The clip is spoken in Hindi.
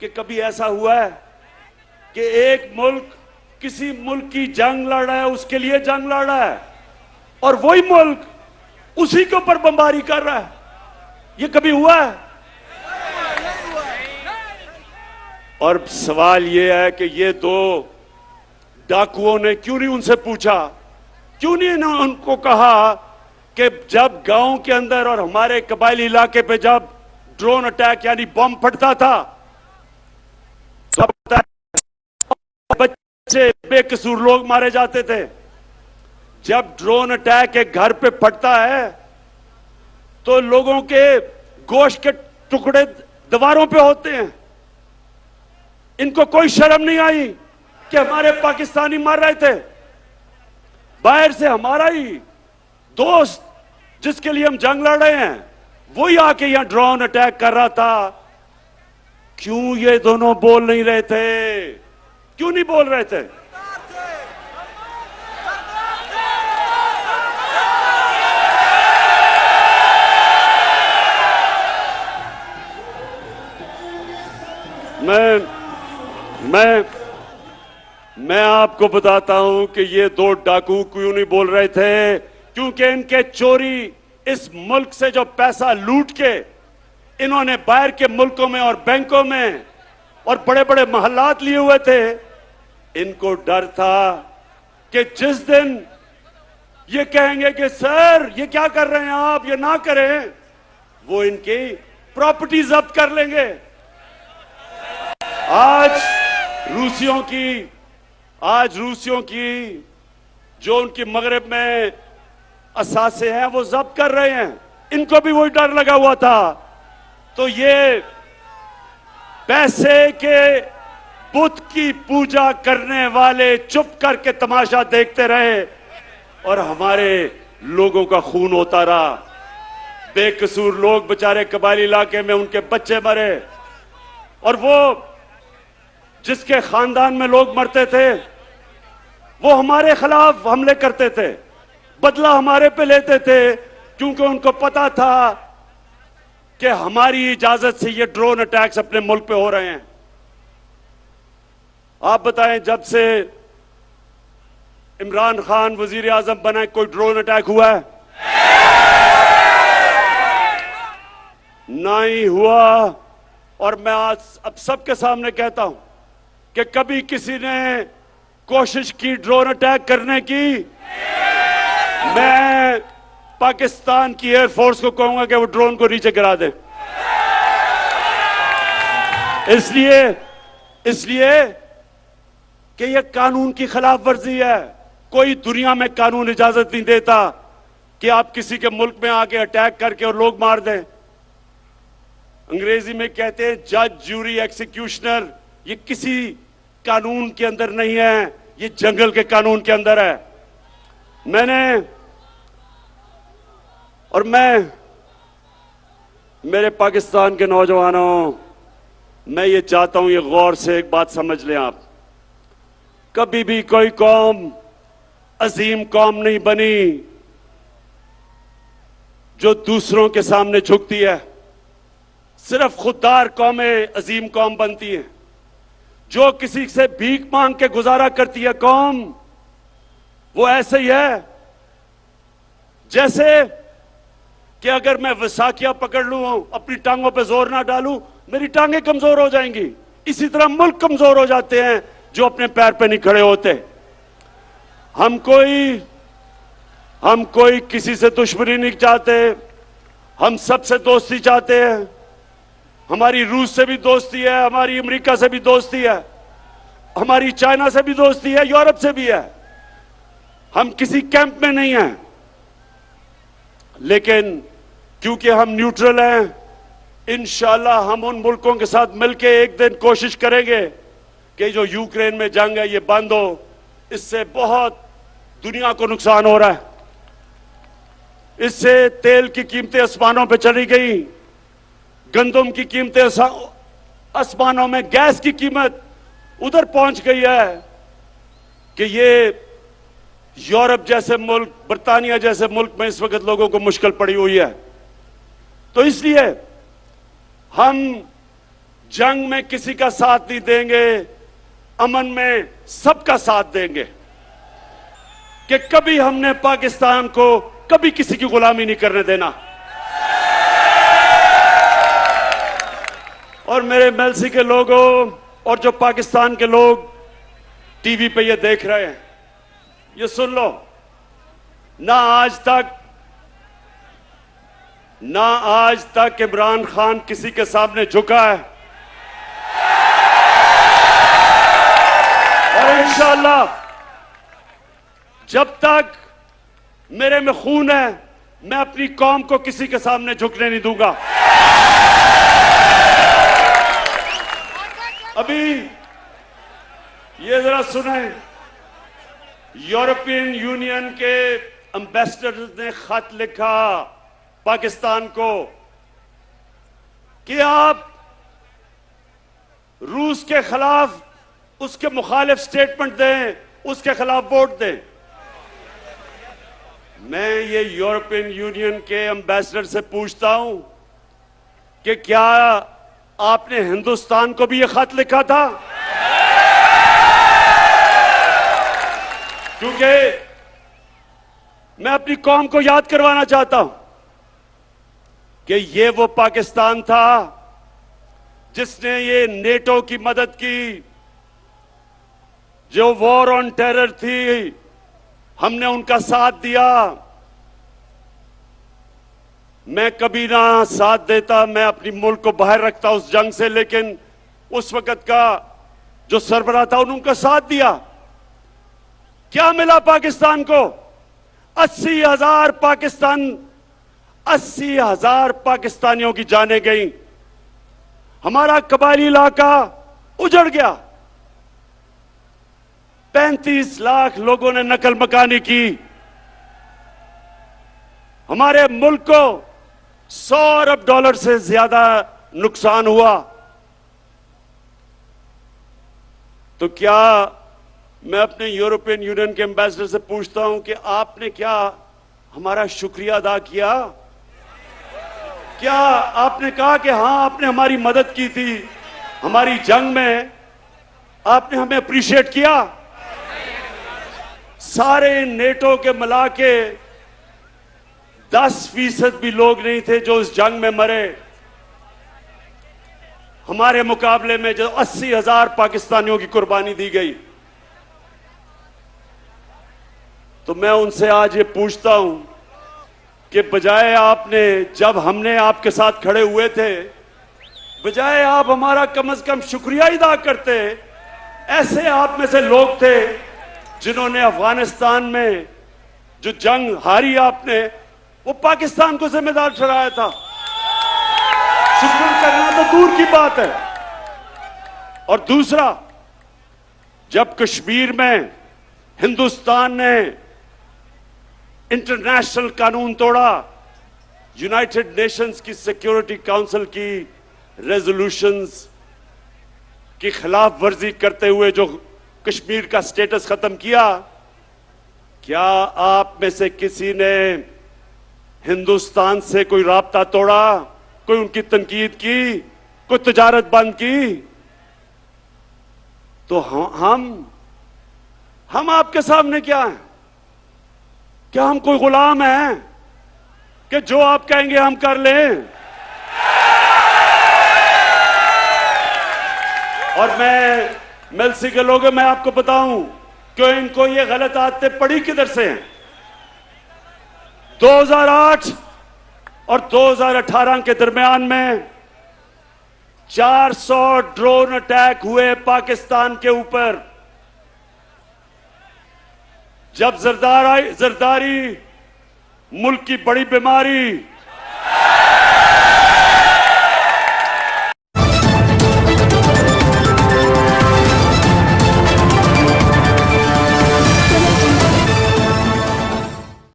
कि कभी ऐसा हुआ है कि एक मुल्क किसी मुल्क की जंग लड़ रहा है, उसके लिए जंग लड़ रहा है, और वही मुल्क उसी के ऊपर बमबारी कर रहा है? ये कभी हुआ है? और सवाल ये है कि ये दो डाकुओं ने क्यों नहीं उनसे पूछा, क्यों नहीं उनको कहा कि जब गांव के अंदर और हमारे कबायली इलाके पे जब ड्रोन अटैक यानी बम फटता था तो बच्चे बेकसूर लोग मारे जाते थे। जब ड्रोन अटैक एक घर पे फटता है तो लोगों के गोश्त के टुकड़े दीवारों पे होते हैं। इनको कोई शर्म नहीं आई कि हमारे पाकिस्तानी मर रहे थे? बाहर से हमारा ही दोस्त जिसके लिए हम जंग लड़ रहे हैं वही आके यहां ड्रोन अटैक कर रहा था। क्यों ये दोनों बोल नहीं रहे थे? क्यों नहीं बोल रहे थे? मैं आपको बताता हूं कि ये दो डाकू क्यों नहीं बोल रहे थे, क्योंकि इनके चोरी इस मुल्क से जो पैसा लूट के इन्होंने बाहर के मुल्कों में और बैंकों में और बड़े बड़े महल्लात लिए हुए थे, इनको डर था कि जिस दिन ये कहेंगे कि सर ये क्या कर रहे हैं आप, ये ना करें, वो इनकी प्रॉपर्टी जब्त कर लेंगे। आज रूसियों की जो उनकी मगरब में असासे हैं वो जब्त कर रहे हैं। इनको भी वही डर लगा हुआ था। तो ये पैसे के बुत की पूजा करने वाले चुप करके तमाशा देखते रहे और हमारे लोगों का खून होता रहा। बेकसूर लोग बेचारे कबायली इलाके में उनके बच्चे मरे, और वो जिसके खानदान में लोग मरते थे वो हमारे खिलाफ हमले करते थे, बदला हमारे पे लेते थे, क्योंकि उनको पता था कि हमारी इजाजत से ये ड्रोन अटैक्स अपने मुल्क पे हो रहे हैं। आप बताएं, जब से इमरान खान वजीर आजम बना कोई ड्रोन अटैक हुआ है? ना ही हुआ। और मैं आज अब सबके सामने कहता हूं कि कभी किसी ने कोशिश की ड्रोन अटैक करने की, मैं पाकिस्तान की एयरफोर्स को कहूंगा कि वो ड्रोन को नीचे गिरा दे। इसलिए कि यह कानून की खिलाफ वर्जी है। कोई दुनिया में कानून इजाजत नहीं देता कि आप किसी के मुल्क में आके अटैक करके और लोग मार दें। अंग्रेजी में कहते हैं जज, जूरी, एक्सिक्यूशनर। ये किसी कानून के अंदर नहीं है, ये जंगल के कानून के अंदर है। मेरे पाकिस्तान के नौजवानों, मैं ये चाहता हूं, ये गौर से एक बात समझ लें आप। कभी भी कोई कौम अजीम कौम नहीं बनी जो दूसरों के सामने झुकती है। सिर्फ खुददार कौमें अजीम कौम बनती हैं। जो किसी से भीख मांग के गुजारा करती है कौम, वो ऐसे ही है जैसे कि अगर मैं वसाखिया पकड़ लूं, अपनी टांगों पे जोर ना डालूं, मेरी टांगें कमजोर हो जाएंगी। इसी तरह मुल्क कमजोर हो जाते हैं जो अपने पैर पे नहीं खड़े होते। हम कोई किसी से दुश्मनी नहीं चाहते, हम सबसे दोस्ती चाहते हैं। हमारी रूस से भी दोस्ती है, हमारी अमेरिका से भी दोस्ती है, हमारी चाइना से भी दोस्ती है, यूरोप से भी है। हम किसी कैंप में नहीं हैं, लेकिन क्योंकि हम न्यूट्रल हैं, इंशाल्लाह हम उन मुल्कों के साथ मिलकर एक दिन कोशिश करेंगे कि जो यूक्रेन में जंग है ये बंद हो। इससे बहुत दुनिया को नुकसान हो रहा है। इससे तेल की कीमतें आसमानों पे चली गई, गंदम की कीमतें आसमानों में, गैस की कीमत उधर पहुंच गई है कि ये यूरोप जैसे मुल्क, बर्तानिया जैसे मुल्क में इस वक्त लोगों को मुश्किल पड़ी हुई है। तो इसलिए हम जंग में किसी का साथ नहीं देंगे, अमन में सबका साथ देंगे। कि कभी हमने पाकिस्तान को कभी किसी की गुलामी नहीं करने देना। और मेरे एमएलसी के लोगों और जो पाकिस्तान के लोग टीवी पे ये देख रहे हैं, ये सुन लो, ना आज तक इमरान खान किसी के सामने झुका है, और इंशाअल्लाह जब तक मेरे में खून है, मैं अपनी कौम को किसी के सामने झुकने नहीं दूंगा। अभी ये जरा सुने, यूरोपियन यूनियन के एम्बेसडर ने खत लिखा पाकिस्तान को कि आप रूस के खिलाफ उसके मुखालिफ स्टेटमेंट दें, उसके खिलाफ वोट दें। मैं ये यूरोपियन यूनियन के एम्बेसडर से पूछता हूं कि क्या आपने हिंदुस्तान को भी ये खत लिखा था? क्योंकि मैं अपनी कौम को याद करवाना चाहता हूं कि ये वो पाकिस्तान था जिसने ये नेटो की मदद की, जो वॉर ऑन टेरर थी, हमने उनका साथ दिया। मैं कभी ना साथ देता, मैं अपनी मुल्क को बाहर रखता उस जंग से, लेकिन उस वक्त का जो सरबराह था उन्होंने उनका साथ दिया। क्या मिला पाकिस्तान को? 80,000 पाकिस्तानियों की जानें गई, हमारा कबायली इलाका उजड़ गया, 35 लाख लोगों ने नकल मकानी की, हमारे मुल्क को 100 अरब डॉलर से ज्यादा नुकसान हुआ। तो क्या मैं अपने यूरोपियन यूनियन के एम्बेसडर से पूछता हूं कि आपने क्या हमारा शुक्रिया अदा किया? क्या आपने कहा कि हां आपने हमारी मदद की थी, हमारी जंग में आपने हमें अप्रिशिएट किया? सारे नेटो के मिला के 10% भी लोग नहीं थे जो इस जंग में मरे। हमारे मुकाबले में जो 80,000 पाकिस्तानियों की कुर्बानी दी गई। तो मैं उनसे आज ये पूछता हूं कि बजाय आपने, जब हमने आपके साथ खड़े हुए थे, बजाय आप हमारा कम से कम शुक्रिया अदा करते, ऐसे आप में से लोग थे जिन्होंने अफगानिस्तान में जो जंग हारी आपने, वो पाकिस्तान को जिम्मेदार ठहराया था। शुक्र करना तो दूर की बात है। और दूसरा, जब कश्मीर में हिंदुस्तान ने इंटरनेशनल कानून तोड़ा, यूनाइटेड नेशंस की सिक्योरिटी काउंसिल की रेजोल्यूशंस की खिलाफ वर्जी करते हुए जो कश्मीर का स्टेटस खत्म किया, क्या आप में से किसी ने हिंदुस्तान से कोई राब्ता तोड़ा, कोई उनकी तनकीद की, कोई तजारत बंद की? तो हम आपके सामने क्या हैं? क्या हम कोई गुलाम हैं कि जो आप कहेंगे हम कर लें? और मैं एमएलसी के लोगों, मैं आपको बताऊं कि इनको ये गलत आदतें पड़ी किधर से हैं। 2008 और 2018 के दरमियान में 400 ड्रोन अटैक हुए पाकिस्तान के ऊपर। जब जरदारी मुल्क की बड़ी बीमारी